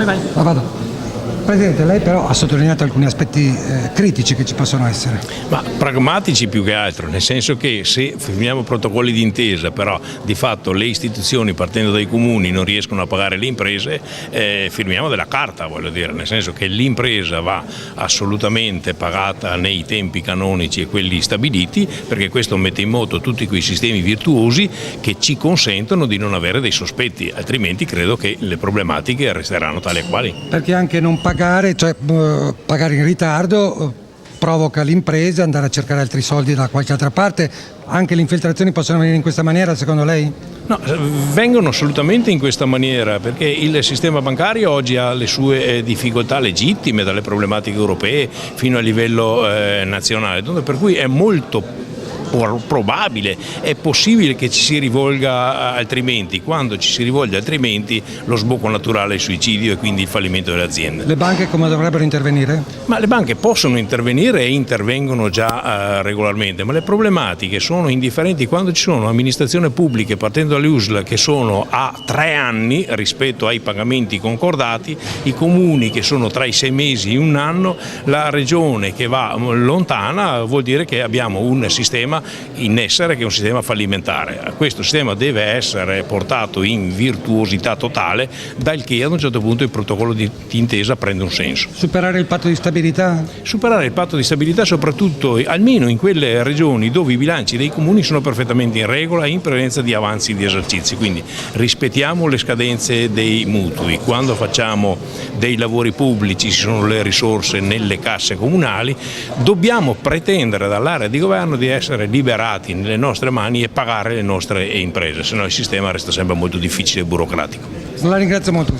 Vai. Ma vado. Presidente, lei però ha sottolineato alcuni aspetti critici che ci possono essere. Ma pragmatici più che altro, nel senso che se firmiamo protocolli d'intesa, però di fatto le istituzioni partendo dai comuni non riescono a pagare le imprese, firmiamo della carta, voglio dire, nel senso che l'impresa va assolutamente pagata nei tempi canonici e quelli stabiliti, perché questo mette in moto tutti quei sistemi virtuosi che ci consentono di non avere dei sospetti, altrimenti credo che le problematiche resteranno tali e quali. Perché anche non pagare, cioè pagare in ritardo, provoca l'impresa andare a cercare altri soldi da qualche altra parte. Anche le infiltrazioni possono venire in questa maniera, secondo lei? No, vengono assolutamente in questa maniera, perché il sistema bancario oggi ha le sue difficoltà legittime, dalle problematiche europee fino a livello nazionale, per cui è molto probabile, è possibile che ci si rivolga altrimenti. Quando ci si rivolge altrimenti, lo sbocco naturale è il suicidio e quindi il fallimento delle aziende. Le banche come dovrebbero intervenire? Ma le banche possono intervenire e intervengono già regolarmente, ma le problematiche sono indifferenti quando ci sono amministrazioni pubbliche, partendo dalle USL, che sono a 3 anni rispetto ai pagamenti concordati, i comuni che sono tra i 6 mesi e 1 anno, la regione che va lontana. Vuol dire che abbiamo un sistema in essere che è un sistema fallimentare. Questo sistema deve essere portato in virtuosità totale, dal che ad un certo punto il protocollo di intesa prende un senso. Superare il patto di stabilità? Superare il patto di stabilità soprattutto, almeno in quelle regioni dove i bilanci dei comuni sono perfettamente in regola in presenza di avanzi di esercizi, quindi rispettiamo le scadenze dei mutui. Quando facciamo dei lavori pubblici ci sono le risorse nelle casse comunali, dobbiamo pretendere dall'area di governo di essere liberati nelle nostre mani e pagare le nostre imprese, se no il sistema resta sempre molto difficile e burocratico. La ringrazio molto.